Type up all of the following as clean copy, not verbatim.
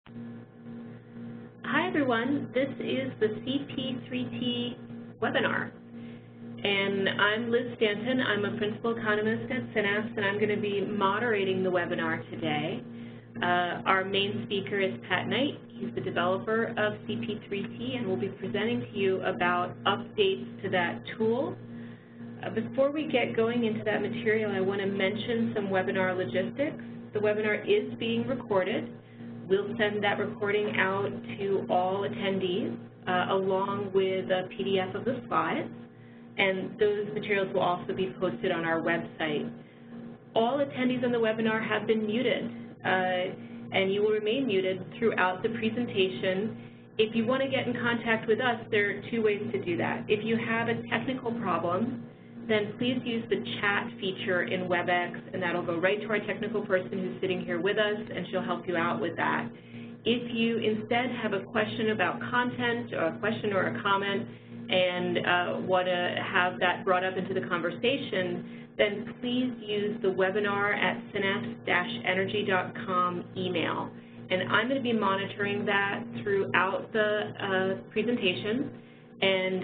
Hi everyone, this is the CP3T webinar. And I'm Liz Stanton. I'm a principal economist at Synapse, and I'm going to be moderating the webinar today. Our main speaker is Pat Knight. He's the developer of CP3T, and we'll be presenting to you about updates to that tool. Before we get going into that material, I want to mention some webinar logistics. The webinar is being recorded. We'll send that recording out to all attendees along with a PDF of the slides, and those materials will also be posted on our website. All attendees on the webinar have been muted, and you will remain muted throughout the presentation. If you want to get in contact with us, there are two ways to do that. If you have a technical problem, then please use the chat feature in WebEx, and that'll go right to our technical person who's sitting here with us, and she'll help you out with that. If you instead have a question about content, or a question or a comment, and want to have that brought up into the conversation, then please use the webinar at synapse-energy.com email. And I'm going to be monitoring that throughout the presentation. And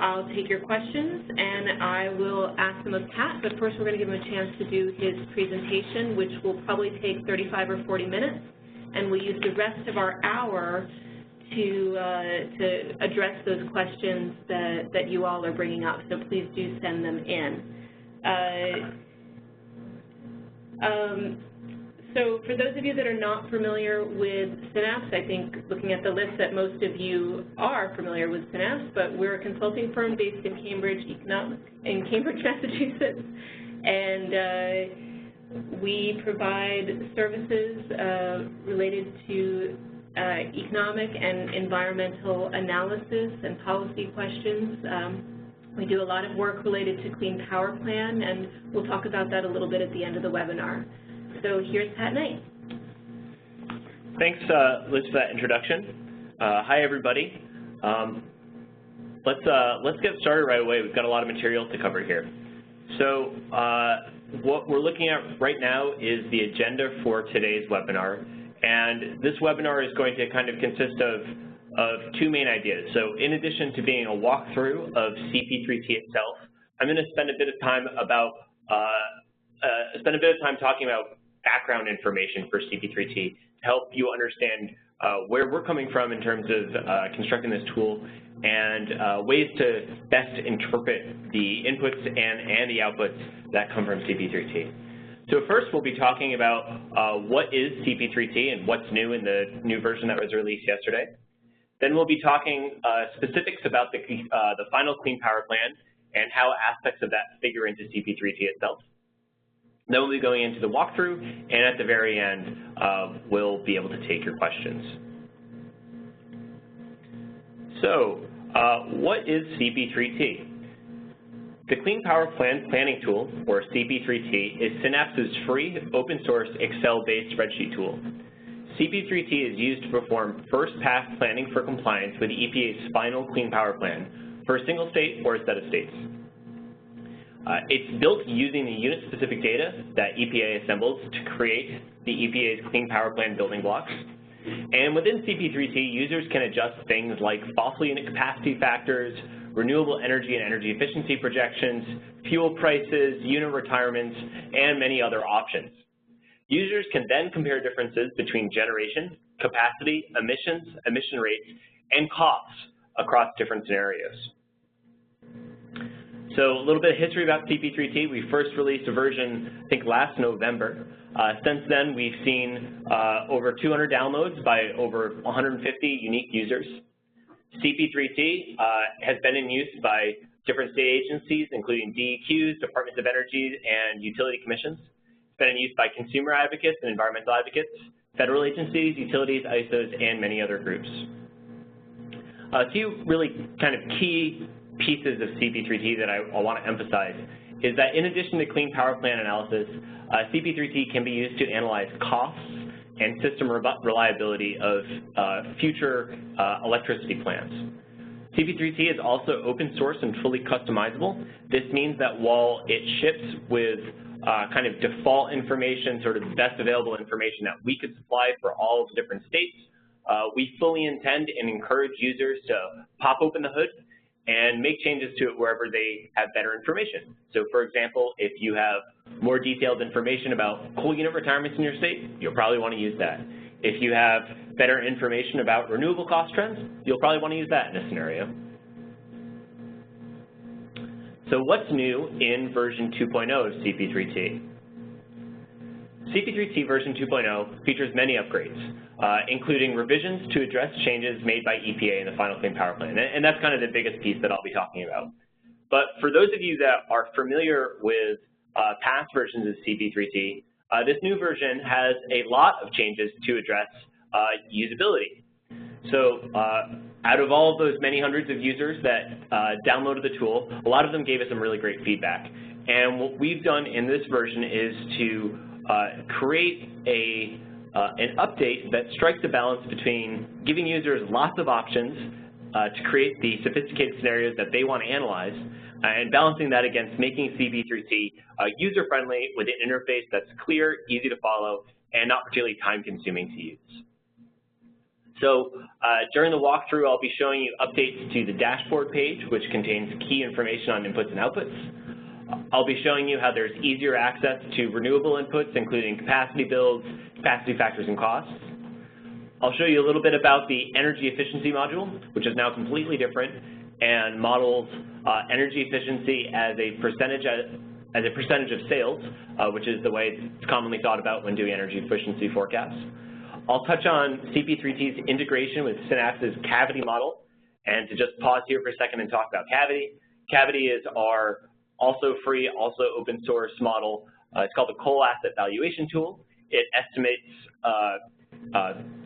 I'll take your questions, and I will ask them of Pat, but first we're going to give him a chance to do his presentation, which will probably take 35 or 40 minutes, and we'll use the rest of our hour to address those questions that you all are bringing up, so please do send them in. So for those of you that are not familiar with Synapse, I think looking at the list that most of you are familiar with Synapse, but we're a consulting firm based in Cambridge, Massachusetts, and we provide services related to economic and environmental analysis and policy questions. We do a lot of work related to Clean Power Plan, and we'll talk about that a little bit at the end of the webinar. So here's Pat Knight. Thanks, Liz, for that introduction. Hi, everybody. Let's get started right away. We've got a lot of material to cover here. So what we're looking at right now is the agenda for today's webinar. And this webinar is going to kind of consist of two main ideas. So in addition to being a walkthrough of CP3T itself, I'm going to spend a bit of time talking about background information for CP3T to help you understand where we're coming from in terms of constructing this tool and ways to best interpret the inputs and the outputs that come from CP3T. So first we'll be talking about what is CP3T and what's new in the new version that was released yesterday. Then we'll be talking specifics about the final Clean Power Plan and how aspects of that figure into CP3T itself. Then we'll be going into the walkthrough, and at the very end, we'll be able to take your questions. So, what is CP3T? The Clean Power Plan Planning Tool, or CP3T, is Synapse's free, open-source, Excel-based spreadsheet tool. CP3T is used to perform first-pass planning for compliance with EPA's final Clean Power Plan for a single state or a set of states. It's built using the unit-specific data that EPA assembles to create the EPA's Clean Power Plan building blocks. And within CP3T, users can adjust things like fossil unit capacity factors, renewable energy and energy efficiency projections, fuel prices, unit retirements, and many other options. Users can then compare differences between generation, capacity, emissions, emission rates, and costs across different scenarios. So a little bit of history about CP3T. We first released a version, I think, last November. Since then, we've seen over 200 downloads by over 150 unique users. CP3T has been in use by different state agencies, including DEQs, Departments of Energy, and utility commissions. It's been in use by consumer advocates and environmental advocates, federal agencies, utilities, ISOs, and many other groups. A few really kind of key pieces of CP3T that I want to emphasize is that in addition to Clean Power Plan analysis, CP3T can be used to analyze costs and system reliability of future electricity plants. CP3T is also open source and fully customizable. This means that while it ships with kind of default information, sort of the best available information that we could supply for all of the different states, we fully intend and encourage users to pop open the hood and make changes to it wherever they have better information. So for example, if you have more detailed information about coal unit retirements in your state, you'll probably want to use that. If you have better information about renewable cost trends, you'll probably want to use that in a scenario. So what's new in version 2.0 of CP3T? CP3T version 2.0 features many upgrades, including revisions to address changes made by EPA in the final Clean Power Plan. And that's kind of the biggest piece that I'll be talking about. But for those of you that are familiar with past versions of CP3T, this new version has a lot of changes to address usability. So out of all of those many hundreds of users that downloaded the tool, a lot of them gave us some really great feedback. And what we've done in this version is to create an update that strikes a balance between giving users lots of options to create the sophisticated scenarios that they want to analyze, and balancing that against making CP3T user-friendly with an interface that's clear, easy to follow, and not particularly time-consuming to use. So during the walkthrough, I'll be showing you updates to the dashboard page, which contains key information on inputs and outputs. I'll be showing you how there's easier access to renewable inputs, including capacity builds, capacity factors, and costs. I'll show you a little bit about the energy efficiency module, which is now completely different and models energy efficiency as a percentage of sales, which is the way it's commonly thought about when doing energy efficiency forecasts. I'll touch on CP3T's integration with Synapse's cavity model, and to just pause here for a second and talk about cavity. Cavity is our also free, also open source model. It's called the Coal Asset Valuation Tool. It estimates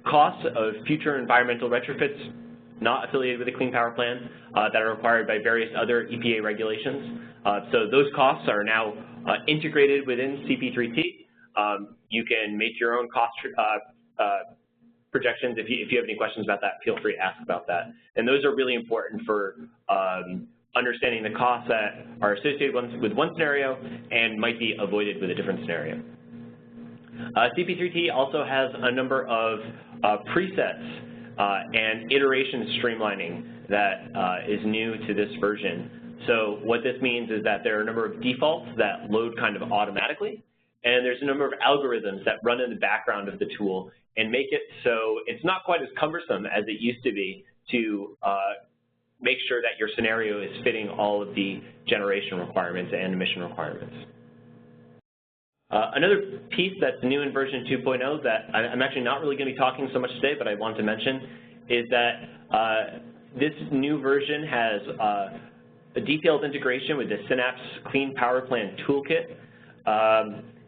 costs of future environmental retrofits not affiliated with the Clean Power Plan that are required by various other EPA regulations. So those costs are now integrated within CP3T. You can make your own cost projections. If you have any questions about that, feel free to ask about that. And those are really important for understanding the costs that are associated with one scenario and might be avoided with a different scenario. CP3T also has a number of presets and iteration streamlining that is new to this version. So what this means is that there are a number of defaults that load kind of automatically, and there's a number of algorithms that run in the background of the tool and make it so it's not quite as cumbersome as it used to be to make sure that your scenario is fitting all of the generation requirements and emission requirements. Another piece that's new in version 2.0 that I'm actually not really going to be talking so much today, but I want to mention, is that this new version has a detailed integration with the Synapse Clean Power Plan Toolkit.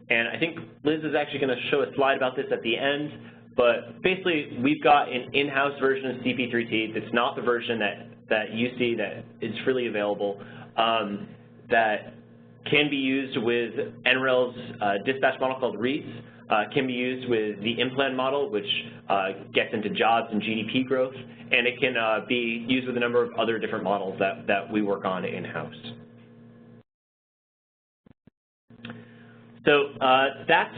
And I think Liz is actually going to show a slide about this at the end, but basically we've got an in-house version of CP3T that's not the version that you see that is freely available, that can be used with NREL's dispatch model called READS, can be used with the in-plan model, which gets into jobs and GDP growth, and it can be used with a number of other different models that we work on in-house. So that's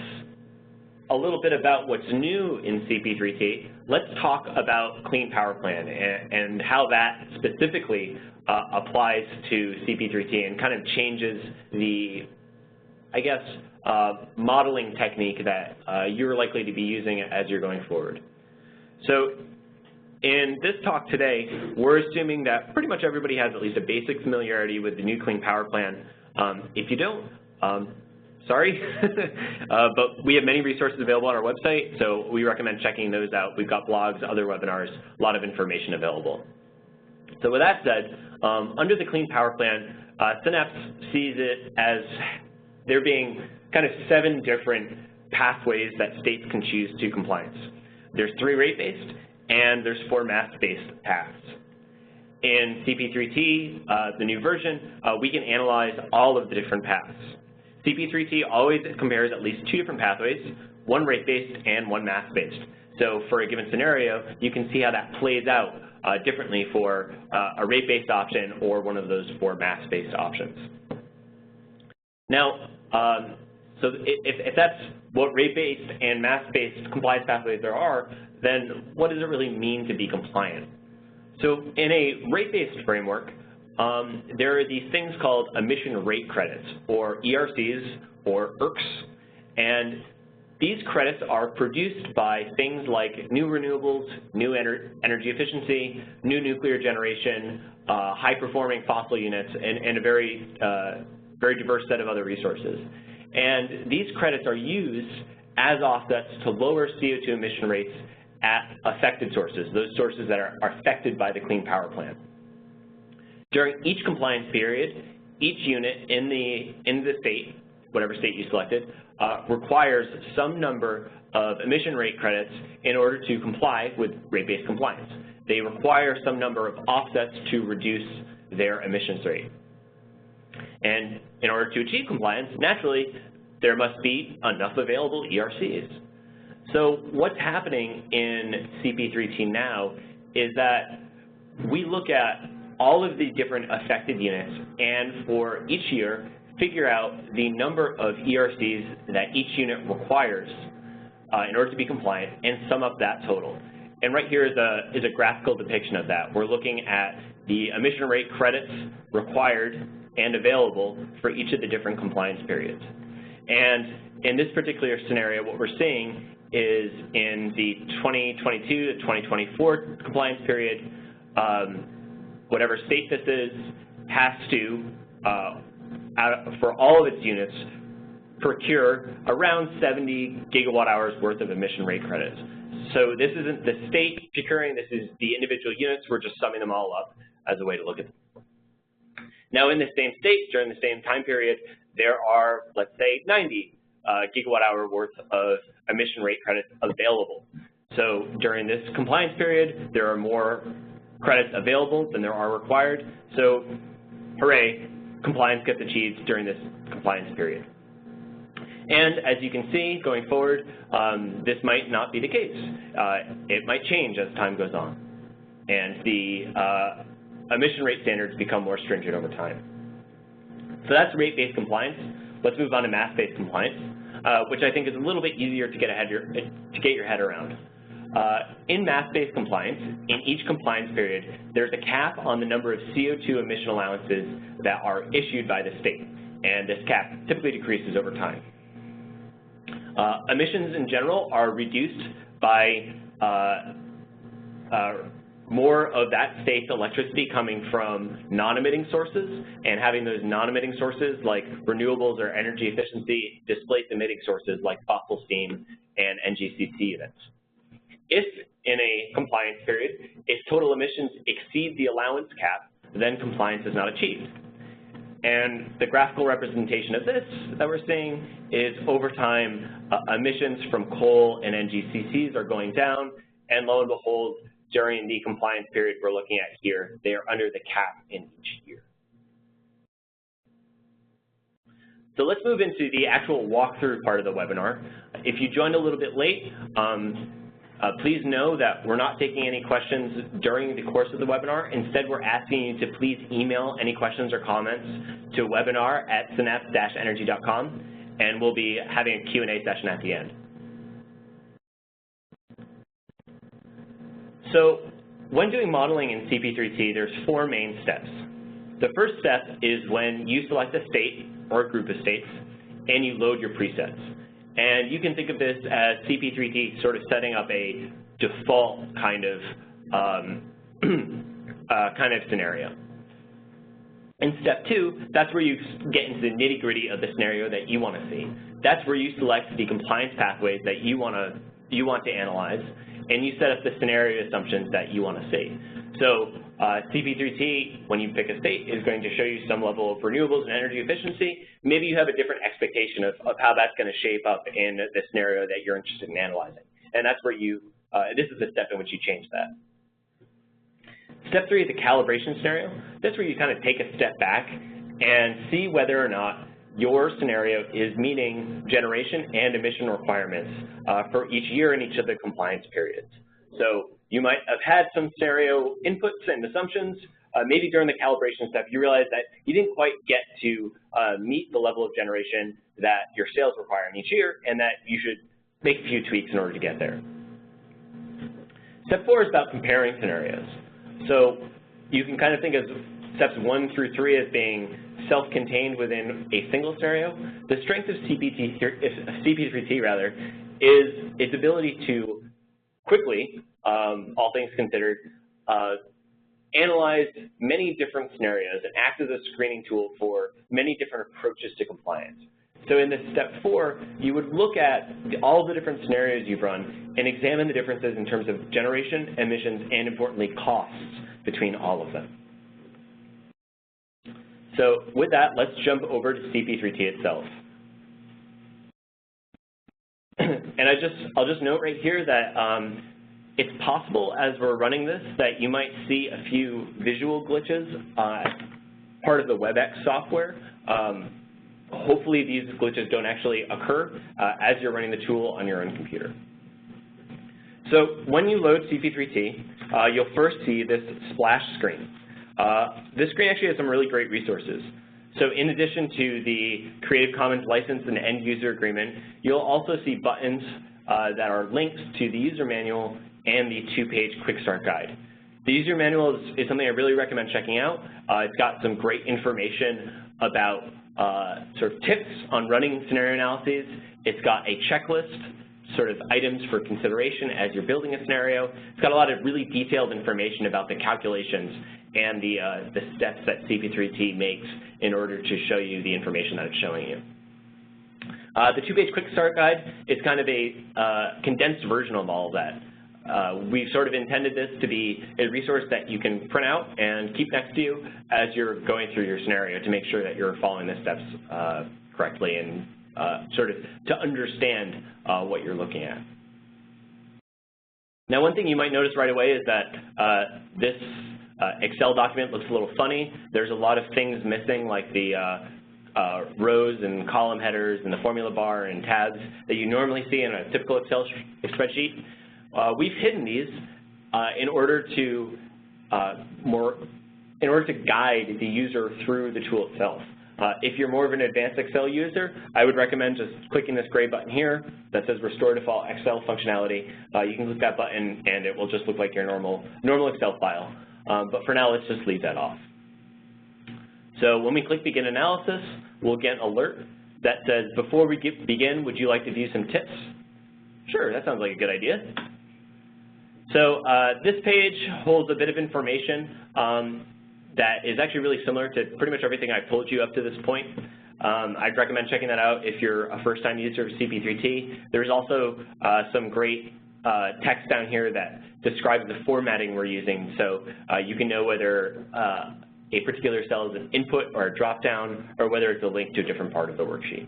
a little bit about what's new in CP3T. Let's talk about Clean Power Plan and how that specifically applies to CP3T and kind of changes the, I guess, modeling technique that you're likely to be using as you're going forward. So in this talk today, we're assuming that pretty much everybody has at least a basic familiarity with the new Clean Power Plan. If you don't, sorry, but we have many resources available on our website, so we recommend checking those out. We've got blogs, other webinars, a lot of information available. So with that said, under the Clean Power Plan, Synapse sees it as there being kind of 7 different pathways that states can choose to compliance. There's 3 rate-based, and there's 4 mass-based paths. In CP3T, the new version, we can analyze all of the different paths. CP3T always compares at least 2 different pathways, 1 rate-based and 1 mass-based. So for a given scenario, you can see how that plays out differently for a rate-based option or one of those 4 mass-based options. Now, So if that's what rate-based and mass-based compliance pathways there are, then what does it really mean to be compliant? So in a rate-based framework, there are these things called emission rate credits, or ERCs, or ERCs, and these credits are produced by things like new renewables, new energy efficiency, new nuclear generation, high-performing fossil units, and a very diverse set of other resources. And these credits are used as offsets to lower CO2 emission rates at affected sources, those sources that are affected by the Clean Power Plan. During each compliance period, each unit in the state, whatever state you selected, requires some number of emission rate credits in order to comply with rate-based compliance. They require some number of offsets to reduce their emissions rate. And in order to achieve compliance, naturally, there must be enough available ERCs. So what's happening in CP3T now is that we look at all of the different affected units and for each year figure out the number of ERCs that each unit requires in order to be compliant and sum up that total. And right here is a graphical depiction of that. We're looking at the emission rate credits required and available for each of the different compliance periods. And in this particular scenario, what we're seeing is in the 2022 to 2024 compliance period, whatever state this is has to, for all of its units, procure around 70 gigawatt hours worth of emission rate credits. So this isn't the state procuring, this is the individual units. We're just summing them all up as a way to look at them. Now in the same state, during the same time period, there are, let's say, 90 gigawatt hour worth of emission rate credits available. So during this compliance period, there are more credits available than there are required. So hooray, compliance gets achieved during this compliance period. And as you can see, going forward, this might not be the case. It might change as time goes on. And the emission rate standards become more stringent over time. So that's rate-based compliance. Let's move on to mass-based compliance, which I think is a little bit easier to get your head around. In mass-based compliance, in each compliance period, there's a cap on the number of CO2 emission allowances that are issued by the state, and this cap typically decreases over time. Emissions in general are reduced by more of that state's electricity coming from non-emitting sources, and having those non-emitting sources like renewables or energy efficiency displace emitting sources like fossil steam and NGCC units. If in a compliance period, if total emissions exceed the allowance cap, then compliance is not achieved. And the graphical representation of this that we're seeing is over time, emissions from coal and NGCCs are going down, and lo and behold, during the compliance period we're looking at here, they are under the cap in each year. So let's move into the actual walkthrough part of the webinar. If you joined a little bit late, please know that we're not taking any questions during the course of the webinar. Instead, we're asking you to please email any questions or comments to webinar@synapse-energy.com, and we'll be having a Q&A session at the end. So when doing modeling in CP3T, there's 4 main steps. The first step is when you select a state or a group of states and you load your presets. And you can think of this as CP3T sort of setting up a default kind of scenario. In step 2, that's where you get into the nitty-gritty of the scenario that you want to see. That's where you select the compliance pathways that you want to analyze, and you set up the scenario assumptions that you want to see. So CP3T, when you pick a state, is going to show you some level of renewables and energy efficiency. Maybe you have a different expectation of how that's going to shape up in the scenario that you're interested in analyzing. And that's where this is the step in which you change that. Step 3 is a calibration scenario. That's where you kind of take a step back and see whether or not your scenario is meeting generation and emission requirements for each year in each of the compliance periods. So you might have had some scenario inputs and assumptions. Maybe during the calibration step, you realize that you didn't quite get to meet the level of generation that your sales require in each year, and that you should make a few tweaks in order to get there. Step 4 is about comparing scenarios. So you can kind of think of steps 1 through 3 as being self-contained within a single scenario. The strength of CP3T rather, is its ability to quickly, all things considered, analyze many different scenarios and act as a screening tool for many different approaches to compliance. So in this step 4, you would look at all the different scenarios you've run and examine the differences in terms of generation, emissions, and importantly, costs between all of them. So with that, let's jump over to CP3T itself. And I'll just note right here that it's possible as we're running this that you might see a few visual glitches part of the WebEx software. Hopefully these glitches don't actually occur as you're running the tool on your own computer. So when you load CP3T, you'll first see this splash screen. This screen actually has some really great resources. So in addition to the Creative Commons license and end user agreement, you'll also see buttons that are links to the user manual and the 2-page quick start guide. The user manual is something I really recommend checking out. It's got some great information about sort of tips on running scenario analyses. It's got a checklist, sort of items for consideration as you're building a scenario. It's got a lot of really detailed information about the calculations and the steps that CP3T makes in order to show you the information that it's showing you. The 2-page quick start guide is kind of a condensed version of all of that. We've sort of intended this to be a resource that you can print out and keep next to you as you're going through your scenario to make sure that you're following the steps correctly and sort of to understand what you're looking at. Now, one thing you might notice right away is that this Excel document looks a little funny. There's a lot of things missing, like the rows and column headers and the formula bar and tabs that you normally see in a typical Excel spreadsheet. We've hidden these in order to guide the user through the tool itself. If you're more of an advanced Excel user, I would recommend just clicking this gray button here that says Restore Default Excel Functionality. You can click that button and it will just look like your normal Excel file. But for now, let's just leave that off. So when we click Begin Analysis, we'll get an alert that says, before we begin, would you like to view some tips? Sure, that sounds like a good idea. So this page holds a bit of information that is actually really similar to pretty much everything I've told you up to this point. I'd recommend checking that out if you're a first-time user of CP3T. There's also some great text down here that describes the formatting we're using, so you can know whether a particular cell is an input or a drop-down, or whether it's a link to a different part of the worksheet.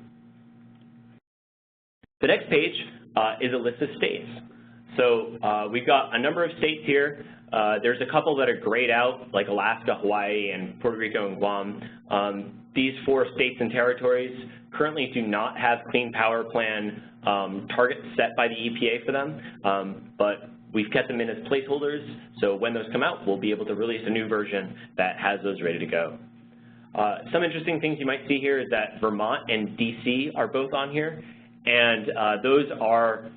The next page is a list of states. So we've got a number of states here. There's a couple that are grayed out, like Alaska, Hawaii, and Puerto Rico and Guam. These 4 states and territories currently do not have Clean Power Plan targets set by the EPA for them, but we've kept them in as placeholders, so when those come out, we'll be able to release a new version that has those ready to go. Some interesting things you might see here is that Vermont and DC are both on here, and those are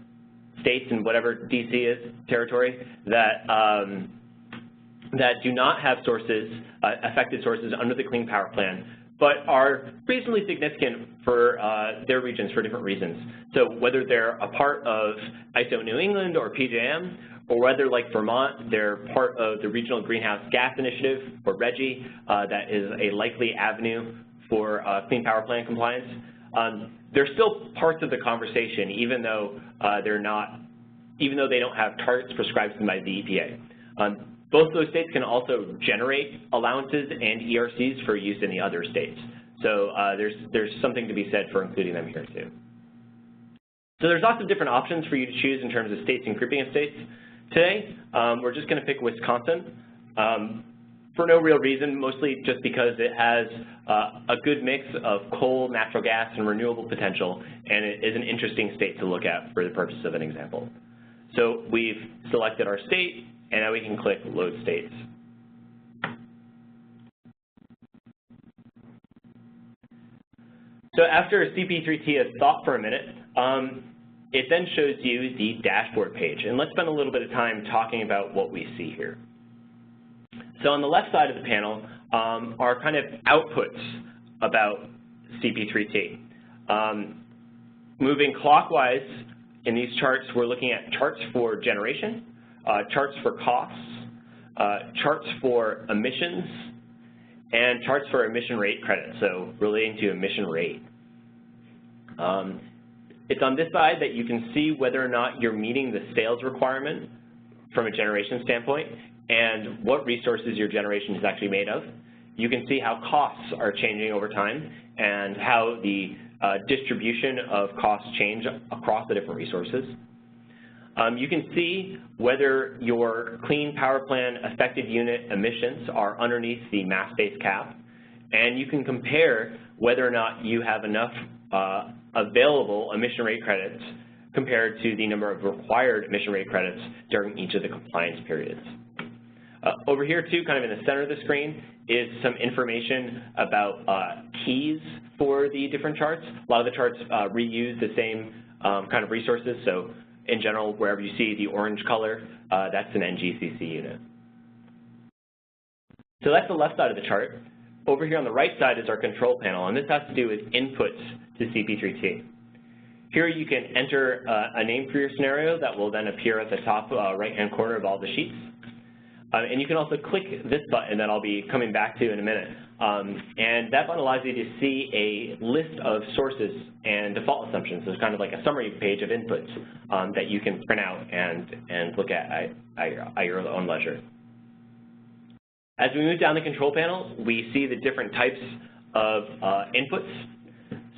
states in whatever DC is, territory, that that do not have sources, affected sources under the Clean Power Plan, but are reasonably significant for their regions for different reasons. So whether they're a part of ISO New England or PJM, or whether, like Vermont, they're part of the Regional Greenhouse Gas Initiative, or RGGI, that is a likely avenue for Clean Power Plan compliance. They're still parts of the conversation, even though they don't have targets prescribed by the EPA. Both those states can also generate allowances and ERCs for use in the other states. So there's something to be said for including them here too. So there's lots of different options for you to choose in terms of states and grouping of states. Today, we're just going to pick Wisconsin. For no real reason, mostly just because it has a good mix of coal, natural gas, and renewable potential, and it is an interesting state to look at for the purpose of an example. So we've selected our state, and now we can click Load States. So after CP3T has thought for a minute, it then shows you the dashboard page. And let's spend a little bit of time talking about what we see here. So on the left side of the panel are kind of outputs about CP3T. Moving clockwise in these charts, we're looking at charts for generation, charts for costs, charts for emissions, and charts for emission rate credits, so relating to emission rate. It's on this side that you can see whether or not you're meeting the sales requirement from a generation standpoint and what resources your generation is actually made of. You can see how costs are changing over time and how the distribution of costs change across the different resources. You can see whether your Clean Power Plan effective unit emissions are underneath the mass-based cap, and you can compare whether or not you have enough available emission rate credits compared to the number of required emission rate credits during each of the compliance periods. Over here too, kind of in the center of the screen, is some information about keys for the different charts. A lot of the charts reuse the same kind of resources, so in general, wherever you see the orange color, that's an NGCC unit. So that's the left side of the chart. Over here on the right side is our control panel, and this has to do with inputs to CP3T. Here you can enter a name for your scenario that will then appear at the top right-hand corner of all the sheets. And you can also click this button that I'll be coming back to in a minute. And that button allows you to see a list of sources and default assumptions. So it's kind of like a summary page of inputs that you can print out and look at your own leisure. As we move down the control panel, we see the different types of inputs.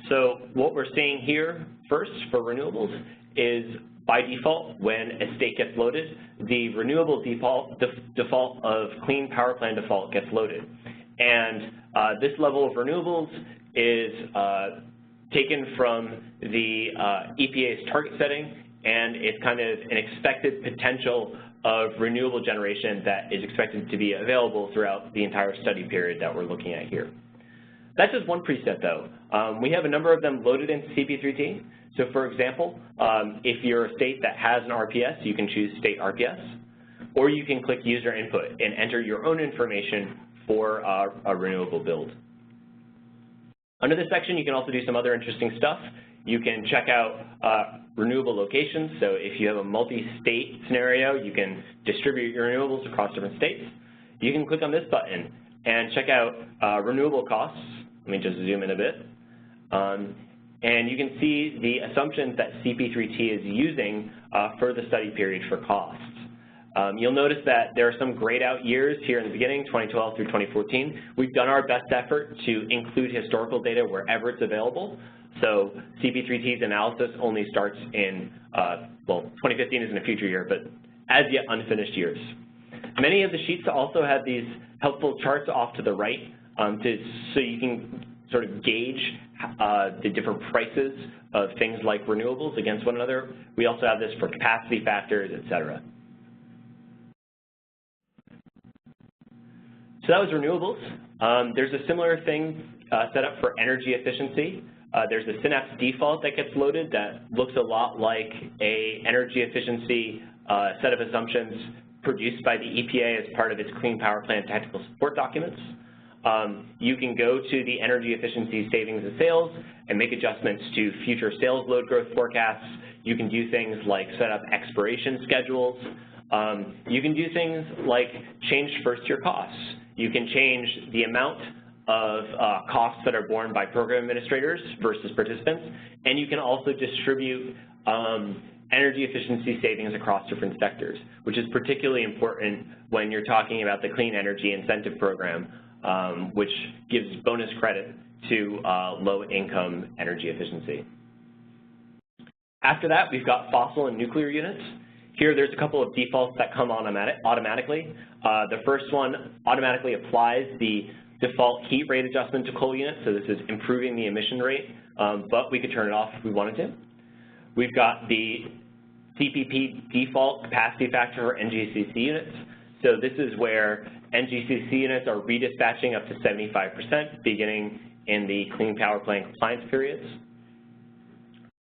So what we're seeing here first for renewables is by default, when a state gets loaded, the renewable default of Clean Power Plan default gets loaded. And this level of renewables is taken from the EPA's target setting, and it's kind of an expected potential of renewable generation that is expected to be available throughout the entire study period that we're looking at here. That's just one preset, though. We have a number of them loaded into CP3T. So for example, if you're a state that has an RPS, you can choose state RPS, or you can click user input and enter your own information for a renewable build. Under this section, you can also do some other interesting stuff. You can check out renewable locations. So if you have a multi-state scenario, you can distribute your renewables across different states. You can click on this button and check out renewable costs. Let me just zoom in a bit. And you can see the assumptions that CP3T is using for the study period for costs. You'll notice that there are some grayed out years here in the beginning, 2012 through 2014. We've done our best effort to include historical data wherever it's available. So CP3T's analysis only starts in, well, 2015 is in a future year, but as yet unfinished years. Many of the sheets also have these helpful charts off to the right so you can sort of gauge the different prices of things like renewables against one another. We also have this for capacity factors, et cetera. So that was renewables. There's a similar thing set up for energy efficiency. There's a Synapse default that gets loaded that looks a lot like an energy efficiency set of assumptions produced by the EPA as part of its Clean Power Plan technical support documents. You can go to the energy efficiency savings and sales and make adjustments to future sales load growth forecasts. You can do things like set up expiration schedules. You can do things like change first-year costs. You can change the amount of costs that are borne by program administrators versus participants, and you can also distribute energy efficiency savings across different sectors, which is particularly important when you're talking about the Clean Energy Incentive Program, which gives bonus credit to low-income energy efficiency. After that, we've got fossil and nuclear units. Here, there's a couple of defaults that come on automatically. The first one automatically applies the default heat rate adjustment to coal units, so this is improving the emission rate, but we could turn it off if we wanted to. We've got the CPP default capacity factor for NGCC units. So this is where NGCC units are redispatching up to 75% beginning in the Clean Power Plan compliance periods.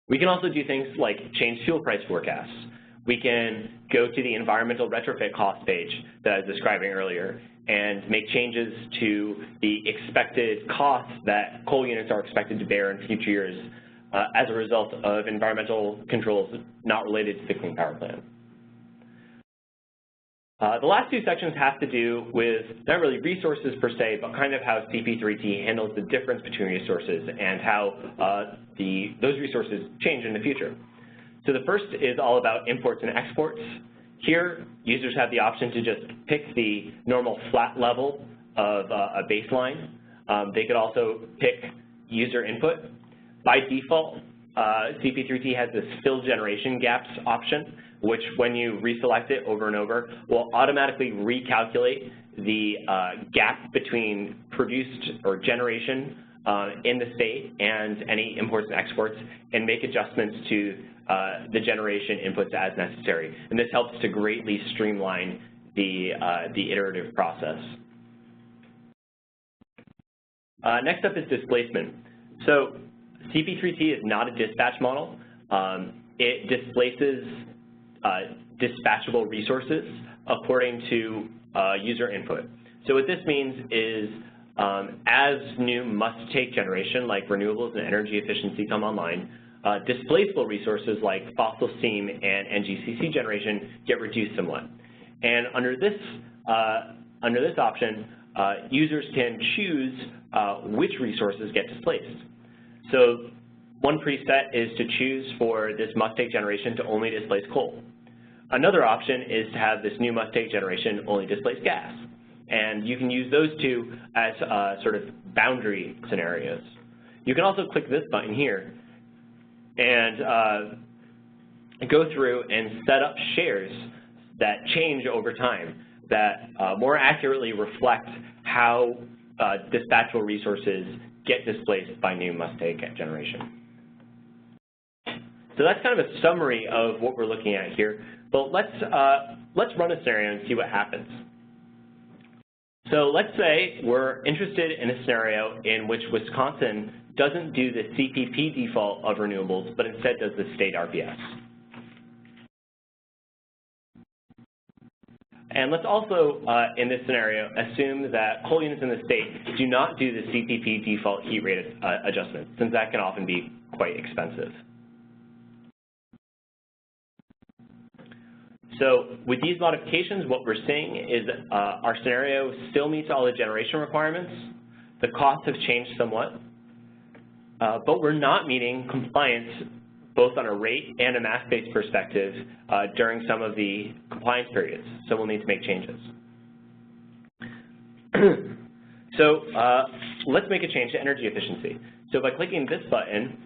We can also do things like change fuel price forecasts. We can go to the environmental retrofit cost page that I was describing earlier and make changes to the expected costs that coal units are expected to bear in future years as a result of environmental controls not related to the Clean Power Plan. The last two sections have to do with not really resources per se, but kind of how CP3T handles the difference between resources and how those resources change in the future. So the first is all about imports and exports. Here, users have the option to just pick the normal flat level of a baseline. They could also pick user input. By default, CP3T has this fill generation gaps option, which when you reselect it over and over, will automatically recalculate the gap between produced or generation in the state and any imports and exports, and make adjustments to the generation inputs as necessary. And this helps to greatly streamline the iterative process. Next up is displacement. So CP3T is not a dispatch model. It displaces dispatchable resources according to user input. So what this means is as new must-take generation like renewables and energy efficiency come online, displaceable resources like fossil steam and NGCC generation get reduced somewhat. And under this option, users can choose which resources get displaced. So one preset is to choose for this must-take generation to only displace coal. Another option is to have this new must-take generation only displace gas. And you can use those two as sort of boundary scenarios. You can also click this button here and go through and set up shares that change over time that more accurately reflect how dispatchable resources get displaced by new must-take generation. So that's kind of a summary of what we're looking at here. But let's run a scenario and see what happens. So let's say we're interested in a scenario in which Wisconsin doesn't do the CPP default of renewables, but instead does the state RPS. And let's also, in this scenario, assume that coal units in the state do not do the CPP default heat rate adjustment, since that can often be quite expensive. So with these modifications, what we're seeing is our scenario still meets all the generation requirements. The costs have changed somewhat, but we're not meeting compliance both on a rate and a math-based perspective during some of the compliance periods. So we'll need to make changes. So let's make a change to energy efficiency. So by clicking this button,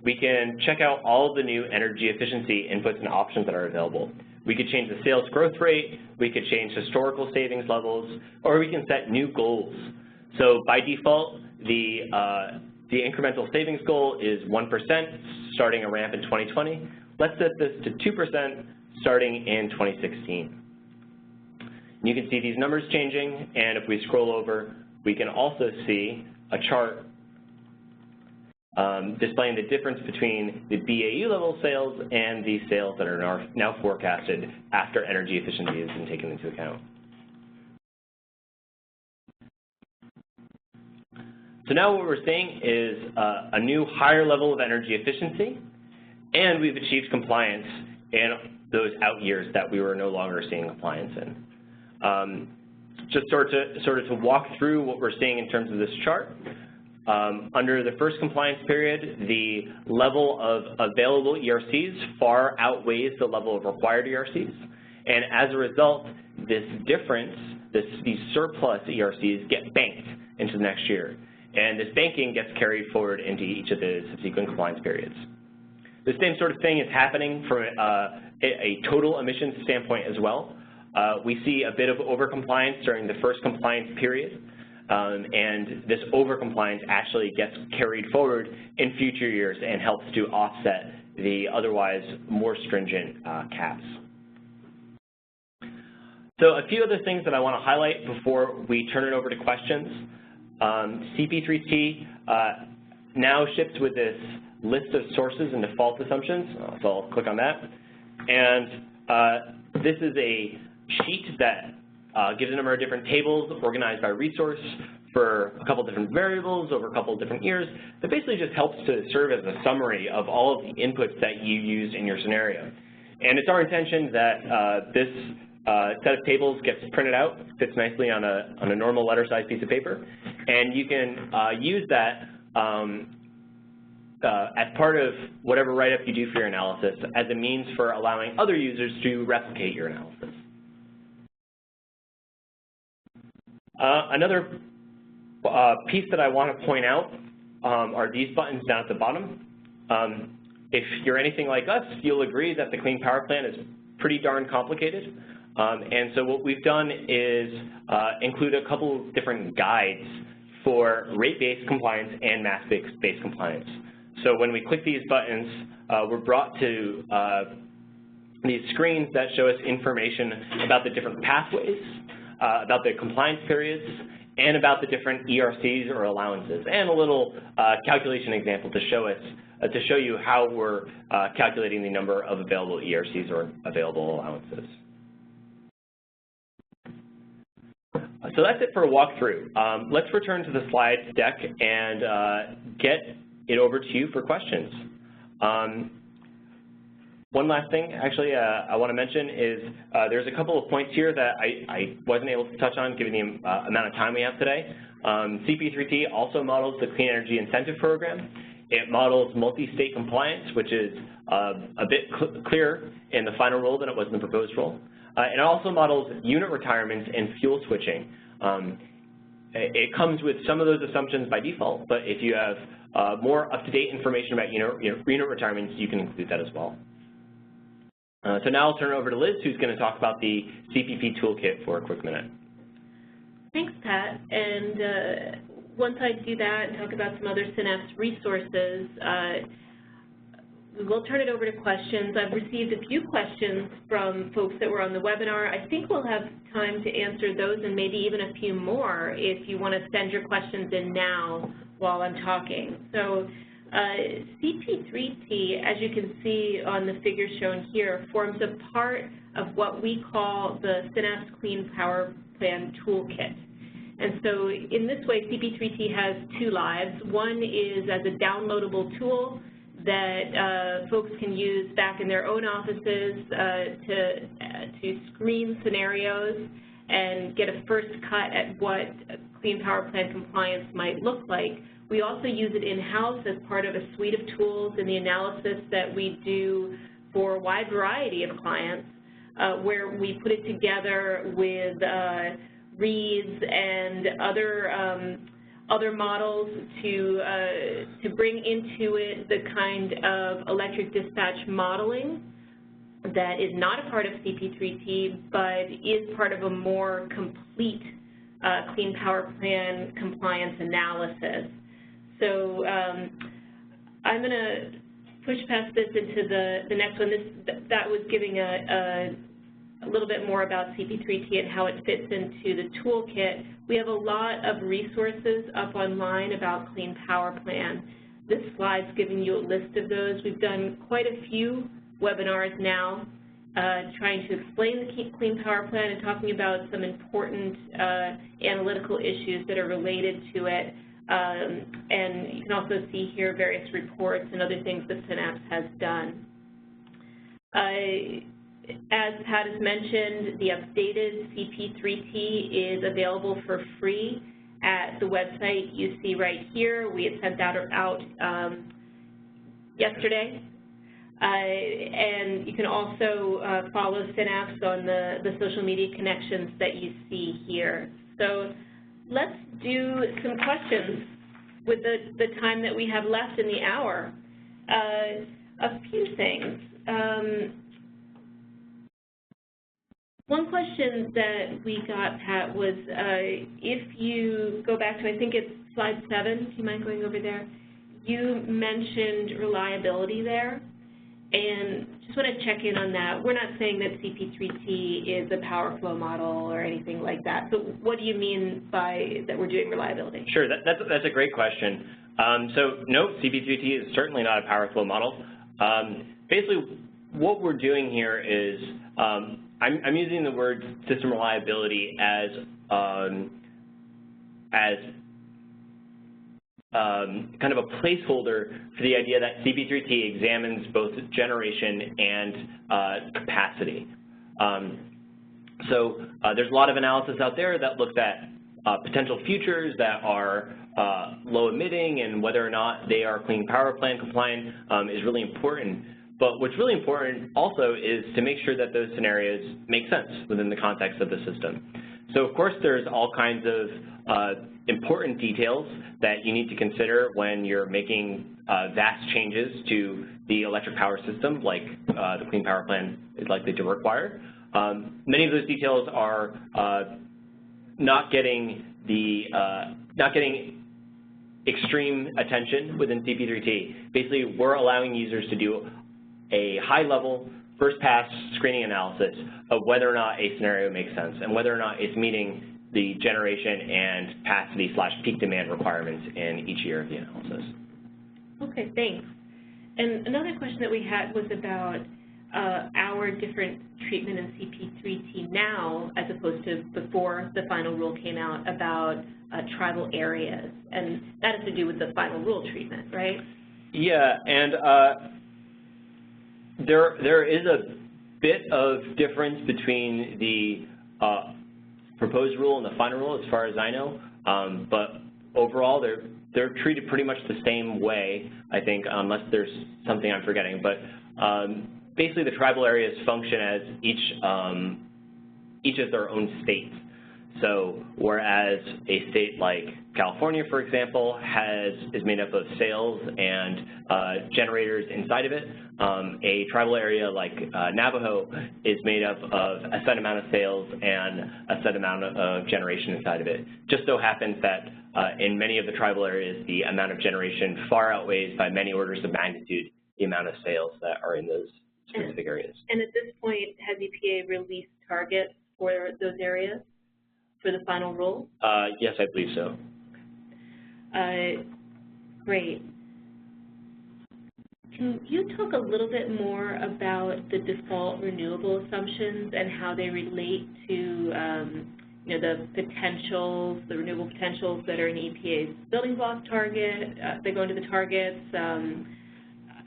we can check out all of the new energy efficiency inputs and options that are available. We could change the sales growth rate, we could change historical savings levels, or we can set new goals. So by default, the incremental savings goal is 1%, starting a ramp in 2020. Let's set this to 2% starting in 2016. And you can see these numbers changing, and if we scroll over, we can also see a chart displaying the difference between the BAU level sales and the sales that are now forecasted after energy efficiency has been taken into account. So now what we're seeing is a new higher level of energy efficiency, and we've achieved compliance in those out years that we were no longer seeing compliance in. Just sort of to walk through what we're seeing in terms of this chart. Under the first compliance period, the level of available ERCs far outweighs the level of required ERCs. And as a result, this difference, these surplus ERCs get banked into the next year. And this banking gets carried forward into each of the subsequent compliance periods. The same sort of thing is happening from a total emissions standpoint as well. We see a bit of overcompliance during the first compliance period. And this overcompliance actually gets carried forward in future years and helps to offset the otherwise more stringent caps. So a few other things that I want to highlight before we turn it over to questions. CP3T now ships with this list of sources and default assumptions, so I'll click on that. And this is a sheet that gives a number of different tables organized by resource for a couple different variables over a couple different years. That basically just helps to serve as a summary of all of the inputs that you used in your scenario. And it's our intention that this set of tables gets printed out, fits nicely on a normal letter-sized piece of paper, and you can use that as part of whatever write-up you do for your analysis as a means for allowing other users to replicate your analysis. Another piece that I want to point out are these buttons down at the bottom. If you're anything like us, you'll agree that the Clean Power Plan is pretty darn complicated. And so what we've done is include a couple different guides for rate-based compliance and mass-based compliance. So when we click these buttons, we're brought to these screens that show us information about the different pathways, about the compliance periods, and about the different ERCs or allowances, and a little calculation example to show us to show you how we're calculating the number of available ERCs or available allowances. So that's it for a walkthrough. Let's return to the slide deck and get it over to you for questions. One last thing, actually, I want to mention is there's a couple of points here that I wasn't able to touch on given the amount of time we have today. CP3T also models the Clean Energy Incentive Program. It models multi-state compliance, which is a bit clearer in the final rule than it was in the proposed rule. It also models unit retirements and fuel switching. It comes with some of those assumptions by default, but if you have more up-to-date information about unit retirements, you can include that as well. So now I'll turn it over to Liz, who's going to talk about the CPP Toolkit for a quick minute. Thanks, Pat. And once I do that and talk about some other Synapse resources, we'll turn it over to questions. I've received a few questions from folks that were on the webinar. I think we'll have time to answer those and maybe even a few more if you want to send your questions in now while I'm talking. So CP3T, as you can see on the figure shown here, forms a part of what we call the Synapse Clean Power Plan Toolkit. And so in this way, CP3T has two lives. One is as a downloadable tool that folks can use back in their own offices to screen scenarios and get a first cut at what Clean Power Plan compliance might look like. We also use it in-house as part of a suite of tools in the analysis that we do for a wide variety of clients, where we put it together with reads and other models to bring into it the kind of electric dispatch modeling that is not a part of CP3T, but is part of a more complete Clean Power Plan compliance analysis. So I'm going to push past this into the next one. That was giving a little bit more about CP3T and how it fits into the toolkit. We have a lot of resources up online about Clean Power Plan. This slide's giving you a list of those. We've done quite a few webinars now trying to explain the Clean Power Plan and talking about some important analytical issues that are related to it. And you can also see here various reports and other things that Synapse has done. As Pat has mentioned, the updated CP3T is available for free at the website you see right here. We had sent that out yesterday. And you can also follow Synapse on the social media connections that you see here. So let's do some questions with the time that we have left in the hour. A few things. One question that we got, Pat, was if you go back to, I think it's slide 7, do you mind going over there? You mentioned reliability there. And just want to check in on that. We're not saying that CP3T is a power flow model or anything like that. So what do you mean by that we're doing reliability? Sure, that's a great question. So no, CP3T is certainly not a power flow model. Basically, what we're doing here is I'm using the word system reliability as kind of a placeholder for the idea that CP3T examines both generation and capacity. So there's a lot of analysis out there that looks at potential futures that are low emitting and whether or not they are Clean Power Plan compliant is really important. But what's really important also is to make sure that those scenarios make sense within the context of the system. So of course there's all kinds of important details that you need to consider when you're making vast changes to the electric power system like the Clean Power Plan is likely to require. Many of those details are not getting extreme attention within CP3T. Basically, we're allowing users to do a high-level, first-pass screening analysis of whether or not a scenario makes sense and whether or not it's meeting the generation and capacity/peak demand requirements in each year of the analysis. Okay, thanks. And another question that we had was about our different treatment in CP3T now as opposed to before the final rule came out about tribal areas, and that has to do with the final rule treatment, right? Yeah, and there is a bit of difference between the proposed rule and the final rule as far as I know, but overall they're treated pretty much the same way, I think, unless there's something I'm forgetting. But basically the tribal areas function as each of their own states. So whereas a state like California, for example, is made up of sales and generators inside of it, a tribal area like Navajo is made up of a set amount of sales and a set amount of generation inside of it. Just so happens that in many of the tribal areas, the amount of generation far outweighs by many orders of magnitude the amount of sales that are in those specific areas. And at this point, has EPA released targets for those areas for the final rule? Yes, I believe so. Great. Can you talk a little bit more about the default renewable assumptions and how they relate to you know, the potentials, the renewable potentials that are in EPA's building block target? They go into the targets.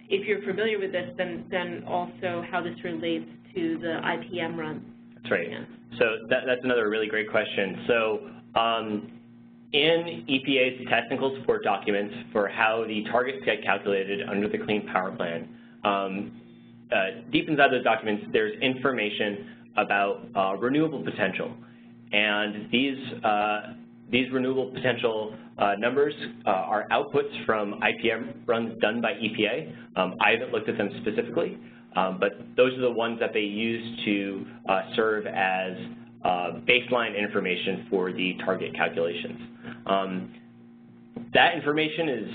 If you're familiar with this, then also how this relates to the IPM run. That's right. Yeah. So that's another really great question. So in EPA's technical support documents for how the targets get calculated under the Clean Power Plan, deep inside those documents, there's information about renewable potential. And these renewable potential numbers are outputs from IPM runs done by EPA. I haven't looked at them specifically, but those are the ones that they use to serve as baseline information for the target calculations. That information is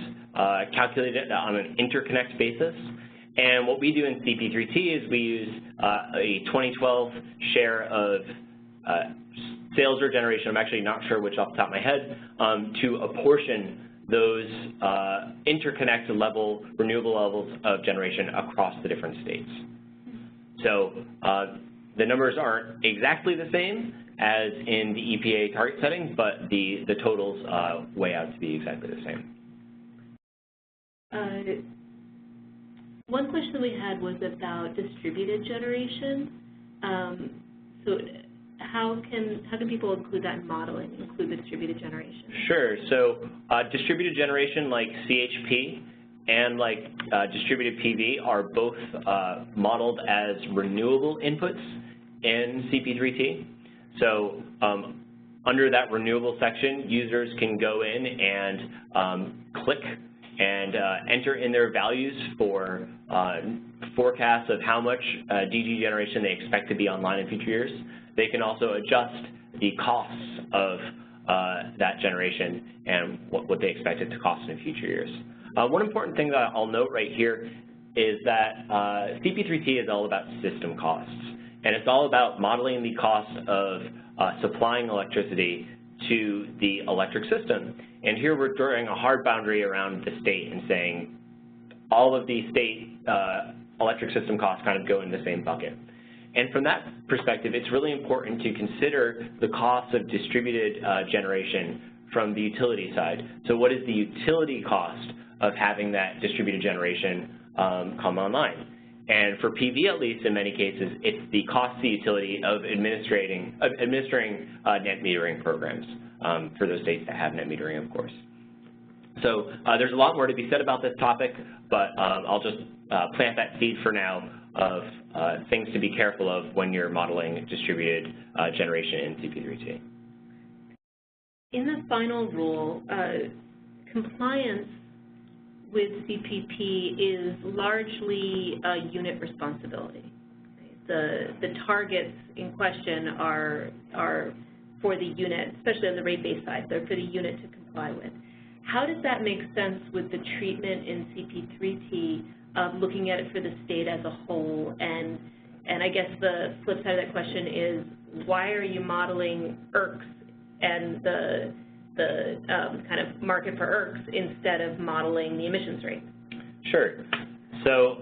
calculated on an interconnect basis, and what we do in CP3T is we use a 2012 share of sales or generation, I'm actually not sure which off the top of my head, to apportion those interconnect level, renewable levels of generation across the different states. So the numbers aren't exactly the same as in the EPA target setting, but the totals weigh out to be exactly the same. One question we had was about distributed generation. So how can people include that in modeling, include the distributed generation? Sure. So distributed generation like CHP and like distributed PV are both modeled as renewable inputs in CP3T. So under that renewable section, users can go in and click and enter in their values for forecasts of how much DG generation they expect to be online in future years. They can also adjust the costs of that generation and what they expect it to cost in future years. One important thing that I'll note right here, is that CP3T is all about system costs, and it's all about modeling the cost of supplying electricity to the electric system. And here we're drawing a hard boundary around the state and saying all of the state electric system costs kind of go in the same bucket. And from that perspective, it's really important to consider the cost of distributed generation from the utility side. So what is the utility cost of having that distributed generation come online? And for PV, at least in many cases, it's the cost to the utility of administering net metering programs for those states that have net metering, of course. So there's a lot more to be said about this topic, but I'll just plant that seed for now of things to be careful of when you're modeling distributed generation in CP3T. In the final rule, compliance with CPP is largely a unit responsibility. The targets in question are for the unit, especially on the rate-based side, they're for the unit to comply with. How does that make sense with the treatment in CP3T, looking at it for the state as a whole? And I guess the flip side of that question is, why are you modeling ERCs and the kind of market for ERCs instead of modeling the emissions rate? Sure. So,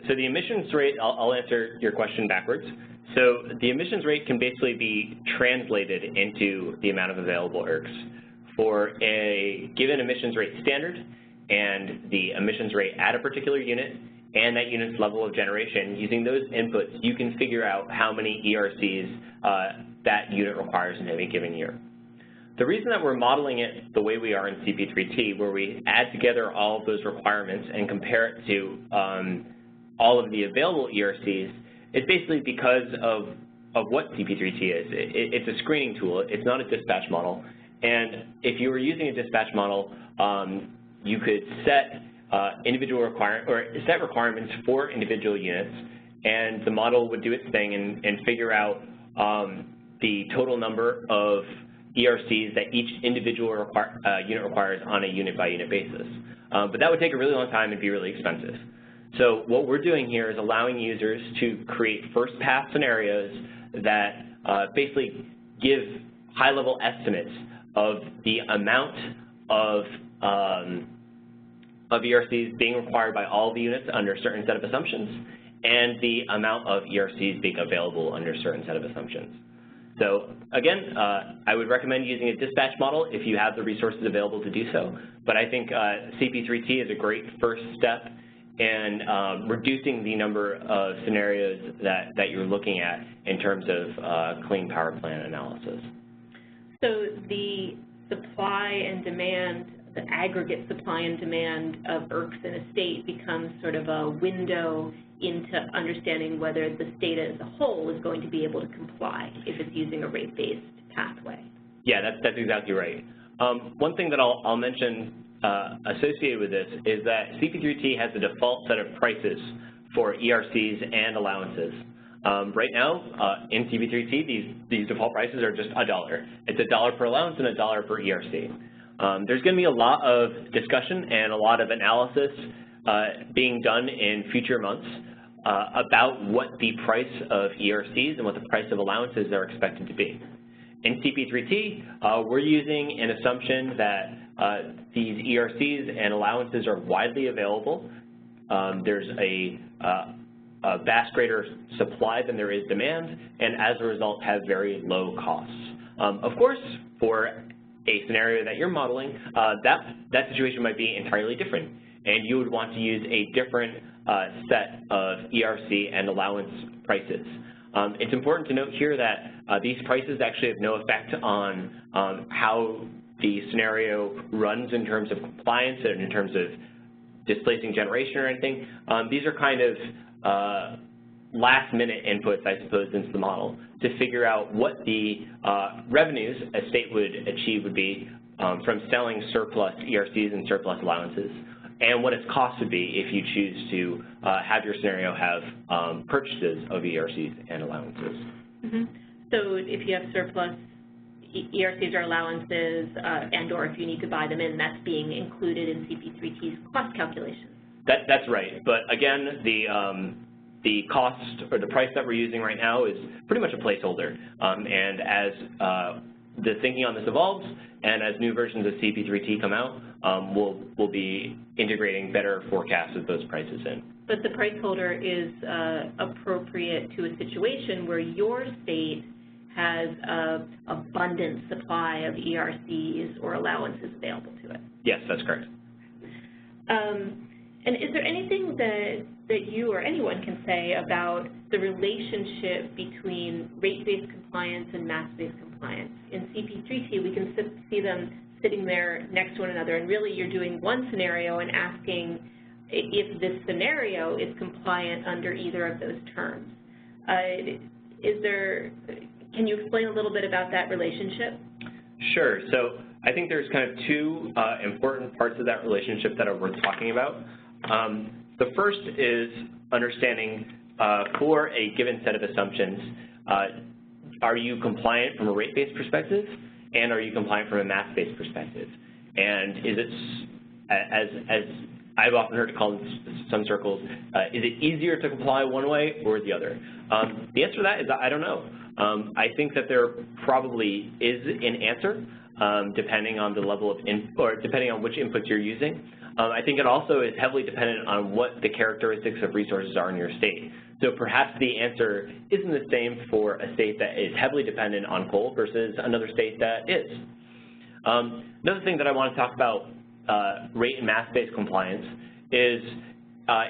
so the emissions rate, I'll answer your question backwards. So the emissions rate can basically be translated into the amount of available ERCs for a given emissions rate standard and the emissions rate at a particular unit and that unit's level of generation. Using those inputs, you can figure out how many ERCs that unit requires in any given year. The reason that we're modeling it the way we are in CP3T, where we add together all of those requirements and compare it to all of the available ERCs, is basically because of what CP3T is. It's a screening tool. It's not a dispatch model. And if you were using a dispatch model, you could set set requirements for individual units, and the model would do its thing and figure out the total number of ERCs that each individual unit requires on a unit-by-unit basis. But that would take a really long time and be really expensive. So what we're doing here is allowing users to create first-pass scenarios that basically give high-level estimates of the amount of ERCs being required by all the units under a certain set of assumptions and the amount of ERCs being available under a certain set of assumptions. So again, I would recommend using a dispatch model if you have the resources available to do so. But I think CP3T is a great first step in reducing the number of scenarios that you're looking at in terms of clean power plant analysis. So the supply and demand, the aggregate supply and demand of ERCs in a state becomes sort of a window into understanding whether the state as a whole is going to be able to comply if it's using a rate-based pathway. Yeah, that's exactly right. One thing that I'll mention associated with this is that CP3T has a default set of prices for ERCs and allowances. Right now, in CP3T, these default prices are just $1. It's $1 per allowance and $1 per ERC. There's going to be a lot of discussion and a lot of analysis being done in future months about what the price of ERCs and what the price of allowances are expected to be. In CP3T, we're using an assumption that these ERCs and allowances are widely available. There's a vast greater supply than there is demand, and as a result have very low costs. Of course, for a scenario that you're modeling, that situation might be entirely different, and you would want to use a different set of ERC and allowance prices. It's important to note here that these prices actually have no effect on how the scenario runs in terms of compliance and in terms of displacing generation or anything. These are kind of last-minute inputs, I suppose, into the model to figure out what the revenues a state would achieve would be from selling surplus ERCs and surplus allowances, and what its cost would be if you choose to have your scenario have purchases of ERCs and allowances. Mm-hmm. So if you have surplus ERCs or allowances, and or if you need to buy them in, that's being included in CP3T's cost calculations. That's right. But again, the cost or the price that we're using right now is pretty much a placeholder. And as the thinking on this evolves, and as new versions of CP3T come out, we'll be integrating better forecasts with those prices in. But the price holder is appropriate to a situation where your state has an abundant supply of ERCs or allowances available to it. Yes, that's correct. And is there anything that you or anyone can say about the relationship between rate-based compliance and mass-based compliance? In CP3T, we can see them sitting there next to one another, and really you're doing one scenario and asking if this scenario is compliant under either of those terms. Can you explain a little bit about that relationship? Sure. So I think there's kind of two important parts of that relationship that are worth talking about. The first is understanding for a given set of assumptions, are you compliant from a rate-based perspective, and are you compliant from a math-based perspective? And is it, as I've often heard it called in some circles, is it easier to comply one way or the other? The answer to that is I don't know. I think that there probably is an answer, depending on the level of or depending on which inputs you're using. I think it also is heavily dependent on what the characteristics of resources are in your state. So perhaps the answer isn't the same for a state that is heavily dependent on coal versus another state that is. Another thing that I want to talk about rate and mass-based compliance is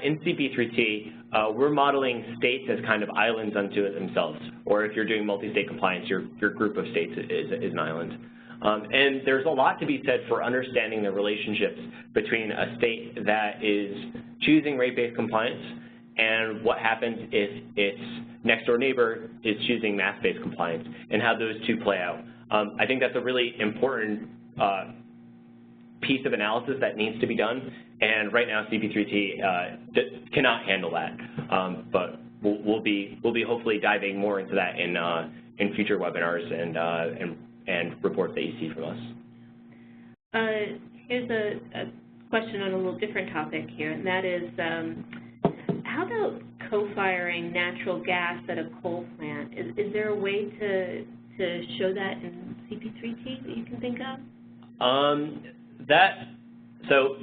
in CP3T, we're modeling states as kind of islands unto themselves, or if you're doing multi-state compliance, your group of states is an island. And there's a lot to be said for understanding the relationships between a state that is choosing rate-based compliance and what happens if its next-door neighbor is choosing mass-based compliance, and how those two play out. I think that's a really important piece of analysis that needs to be done, and right now CP3T cannot handle that. But we'll be hopefully diving more into that in future webinars and reports that you see from us. Here's a question on a little different topic here, and that is, how about co-firing natural gas at a coal plant? Is there a way to show that in CP3T that you can think of? So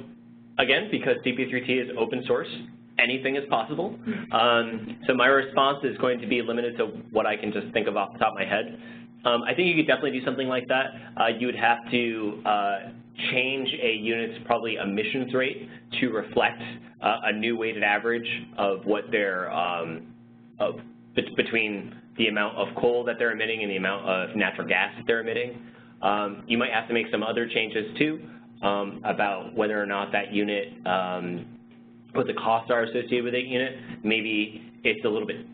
again, because CP3T is open source, anything is possible. So my response is going to be limited to what I can just think of off the top of my head. I think you could definitely do something like that. You would have to change a unit's probably emissions rate to reflect a new weighted average of what their between the amount of coal that they're emitting and the amount of natural gas that they're emitting. You might have to make some other changes too about whether or not that unit, what the costs are associated with that unit. Maybe it's a little bit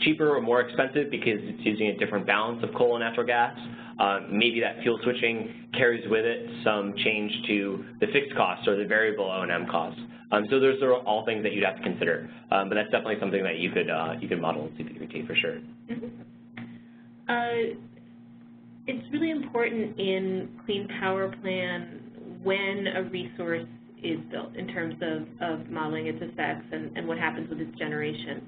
cheaper or more expensive because it's using a different balance of coal and natural gas. Maybe that fuel switching carries with it some change to the fixed costs or the variable O&M costs. So those are all things that you'd have to consider. But that's definitely something that you could model in CP3T for sure. It's really important in Clean Power Plan when a resource is built in terms of modeling its effects and what happens with its generation.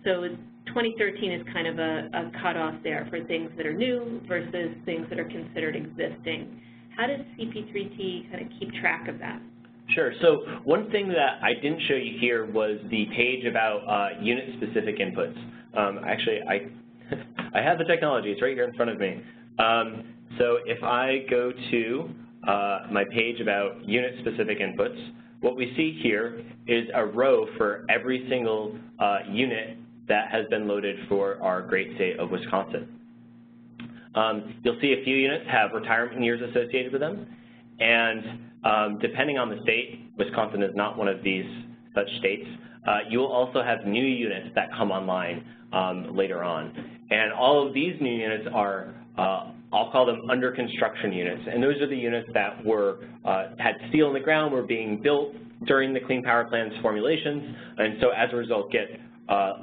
So 2013 is kind of a cutoff there for things that are new versus things that are considered existing. How does CP3T kind of keep track of that? Sure. So one thing that I didn't show you here was the page about unit-specific inputs. Actually, I have the technology. It's right here in front of me. So if I go to my page about unit-specific inputs, what we see here is a row for every single unit that has been loaded for our great state of Wisconsin. You'll see a few units have retirement years associated with them, and depending on the state, Wisconsin is not one of these such states, you will also have new units that come online later on. And all of these new units are, I'll call them under construction units, and those are the units that were had steel in the ground, were being built during the Clean Power Plan's formulations, and so as a result get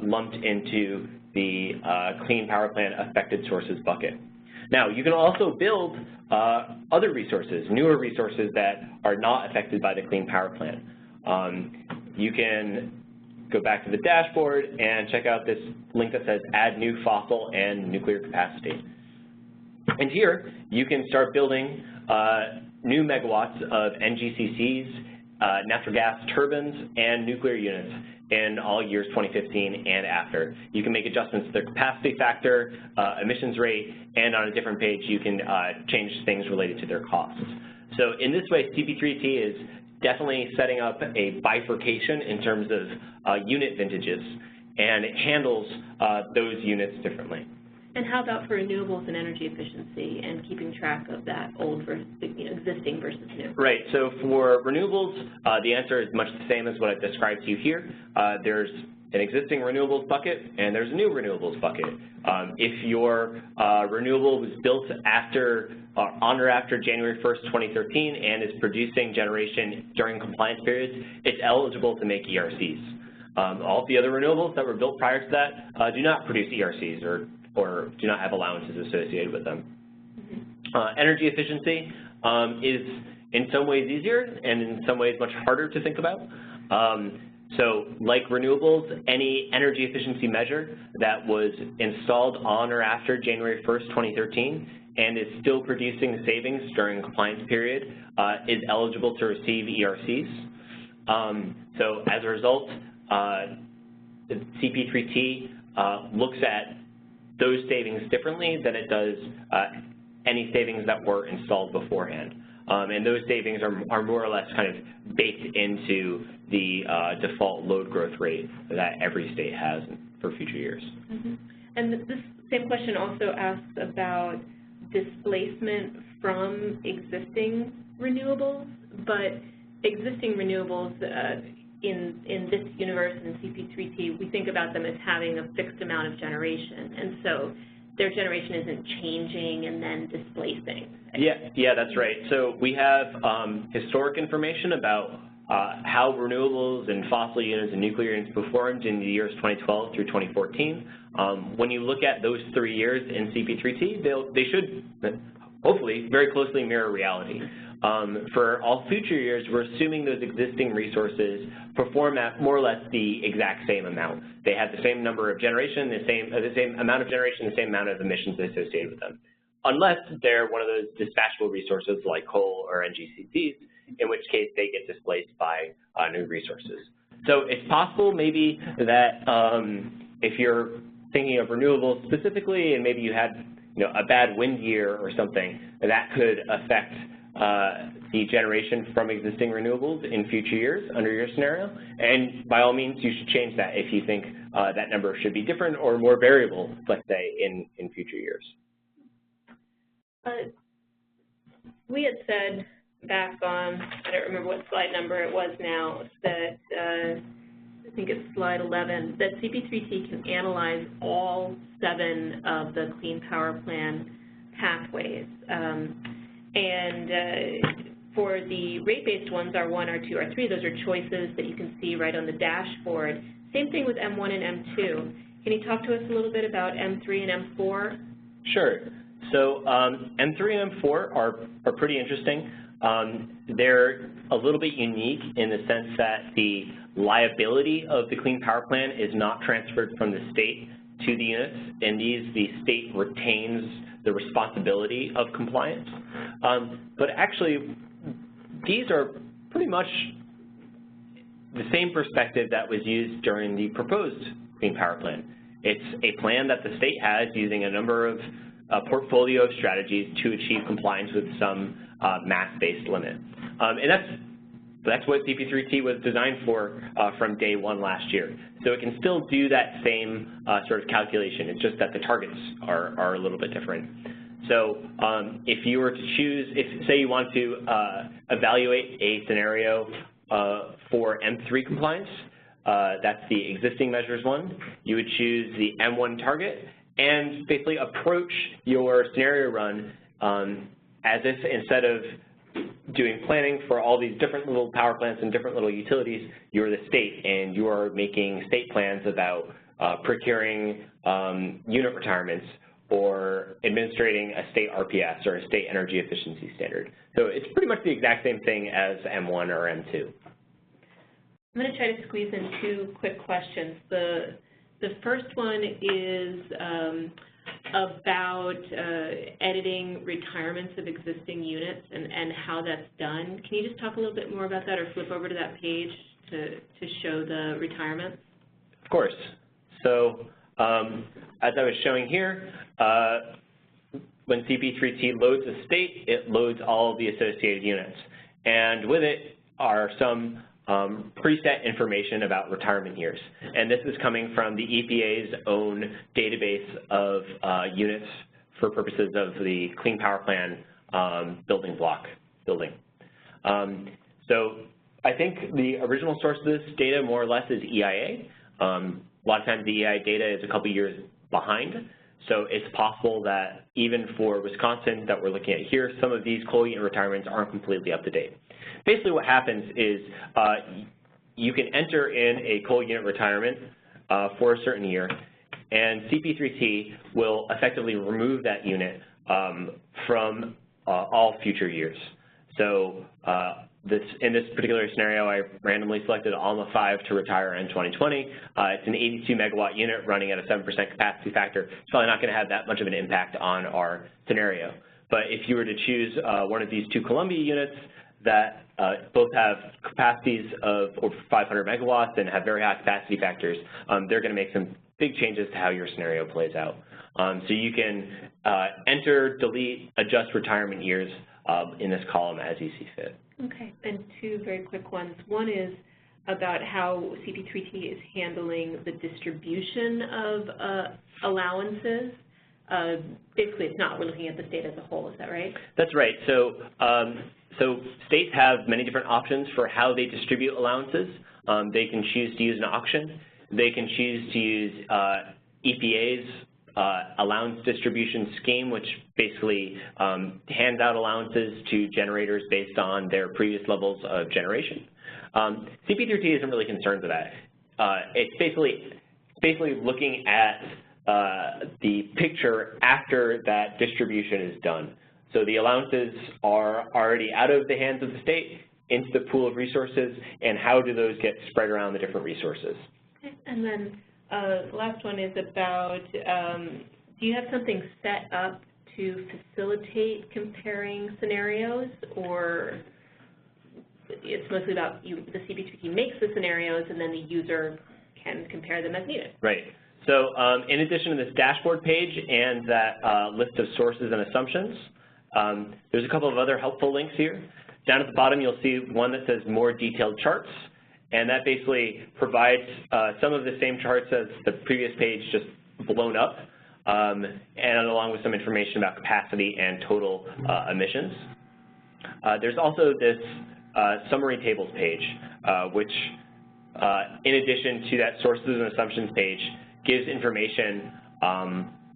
lumped into the Clean Power Plan affected sources bucket. Now, you can also build other resources, newer resources that are not affected by the Clean Power Plan. you can go back to the dashboard and check out this link that says Add New Fossil and Nuclear Capacity. And here, you can start building new megawatts of NGCCs, natural gas turbines, and nuclear units in all years 2015 and after. You can make adjustments to their capacity factor, emissions rate, and on a different page, you can change things related to their costs. So in this way, CP3T is definitely setting up a bifurcation in terms of unit vintages, and it handles those units differently. And how about for renewables and energy efficiency and keeping track of that old versus existing versus new? Right. So for renewables, the answer is much the same as what I've described to you here. There's an existing renewables bucket and there's a new renewables bucket. If your renewable was built after, on or after January 1st, 2013 and is producing generation during compliance periods, it's eligible to make ERCs. All the other renewables that were built prior to that do not produce ERCs or do not have allowances associated with them. Energy efficiency is in some ways easier and in some ways much harder to think about. So like renewables, any energy efficiency measure that was installed on or after January 1st, 2013 and is still producing the savings during a compliance period is eligible to receive ERCs. So as a result, the CP3T looks at those savings differently than it does any savings that were installed beforehand. And those savings are more or less kind of baked into the default load growth rate that every state has for future years. And this same question also asks about displacement from existing renewables, but existing renewables in this universe in CP3T, we think about them as having a fixed amount of generation, and so their generation isn't changing and then displacing. Yeah, that's right. So we have historic information about how renewables and fossil units and nuclear units performed in the years 2012 through 2014. When you look at those 3 years in CP3T, they should hopefully very closely mirror reality. For all future years, we're assuming those existing resources perform at more or less the exact same amount. They have the same number of generation, the same amount of generation, the same amount of emissions associated with them, unless they're one of those dispatchable resources like coal or NGCCs, in which case they get displaced by new resources. So it's possible maybe that if you're thinking of renewables specifically and maybe you had a bad wind year or something, that could affect the generation from existing renewables in future years under your scenario. And by all means, you should change that if you think that number should be different or more variable, let's say, in future years. We had said back on, I don't remember what slide number it was now, that I think it's slide 11, that CP3T can analyze all 7 of the Clean Power Plan pathways. And for the rate-based ones, R1, R2, R3, those are choices that you can see right on the dashboard. Same thing with M1 and M2. Can you talk to us a little bit about M3 and M4? Sure. So M3 and M4 are pretty interesting. They're a little bit unique in the sense that the liability of the Clean Power Plan is not transferred from the state to the units. In these, the state retains the responsibility of compliance. But actually, these are pretty much the same perspective that was used during the proposed Clean Power Plan. It's a plan that the state has using a number of portfolio of strategies to achieve compliance with some mass-based limit. And that's what CP3T was designed for from day 1 last year. So it can still do that same sort of calculation. It's just that the targets are a little bit different. So if you were to choose, if say you want to evaluate a scenario for M3 compliance, that's the existing measures one, you would choose the M1 target and basically approach your scenario run as if instead of doing planning for all these different little power plants and different little utilities, you're the state and you are making state plans about procuring unit retirements or administrating a state RPS or a state energy efficiency standard. So it's pretty much the exact same thing as M1 or M2. I'm going to try to squeeze in 2 quick questions. The first one is about editing retirements of existing units and how that's done. Can you just talk a little bit more about that, or flip over to that page to show the retirements? Of course. So as I was showing here, when CP3T loads a state, it loads all of the associated units. And with it are some preset information about retirement years. And this is coming from the EPA's own database of units for purposes of the Clean Power Plan building. So I think the original source of this data more or less is EIA. A lot of times the EIA data is a couple years behind. So it's possible that even for Wisconsin that we're looking at here, some of these coal unit retirements aren't completely up to date. Basically what happens is you can enter in a coal unit retirement for a certain year, and CP3T will effectively remove that unit from all future years. So in this particular scenario, I randomly selected Alma 5 to retire in 2020. It's an 82-megawatt unit running at a 7% capacity factor. It's probably not going to have that much of an impact on our scenario. But if you were to choose one of these 2 Columbia units that both have capacities of over 500 megawatts and have very high capacity factors, they're going to make some big changes to how your scenario plays out. So you can enter, delete, adjust retirement years in this column as you see fit. Okay, and 2 very quick ones. One is about how CP3T is handling the distribution of allowances. Basically, it's not. We're looking at the state as a whole. Is that right? That's right. So, so states have many different options for how they distribute allowances. They can choose to use an auction. They can choose to use EPA's allowance distribution scheme, which basically hands out allowances to generators based on their previous levels of generation. CP3T isn't really concerned with that. It's basically looking at the picture after that distribution is done. So the allowances are already out of the hands of the state into the pool of resources, and how do those get spread around the different resources? Okay. And then the last one is about, do you have something set up to facilitate comparing scenarios, or it's mostly about the CP3T makes the scenarios and then the user can compare them as needed? Right. So in addition to this dashboard page and that list of sources and assumptions, there's a couple of other helpful links here. Down at the bottom, you'll see one that says more detailed charts, and that basically provides some of the same charts as the previous page, just blown up, and along with some information about capacity and total emissions. There's also this summary tables page, which in addition to that sources and assumptions page, gives information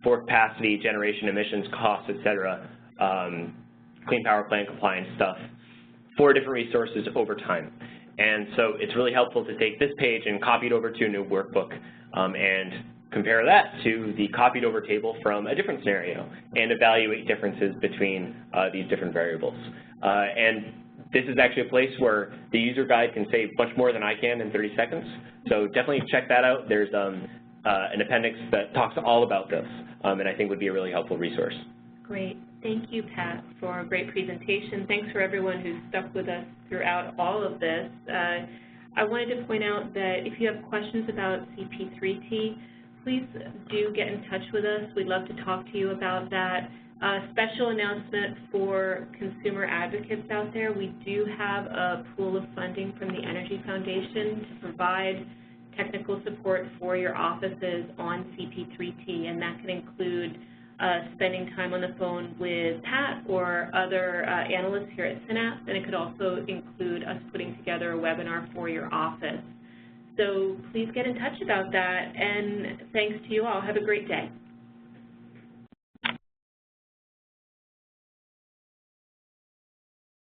for capacity, generation, emissions, costs, et cetera, Clean Power Plan compliance stuff for different resources over time. And so it's really helpful to take this page and copy it over to a new workbook and compare that to the copied over table from a different scenario and evaluate differences between these different variables. And this is actually a place where the user guide can say much more than I can in 30 seconds. So definitely check that out. There's an appendix that talks all about this, and I think would be a really helpful resource. Great. Thank you, Pat, for a great presentation. Thanks for everyone who's stuck with us throughout all of this. I wanted to point out that if you have questions about CP3T, please do get in touch with us. We'd love to talk to you about that. Special announcement for consumer advocates out there. We do have a pool of funding from the Energy Foundation to provide technical support for your offices on CP3T, and that can include spending time on the phone with Pat or other analysts here at Synapse, and it could also include us putting together a webinar for your office. So please get in touch about that, and thanks to you all. Have a great day.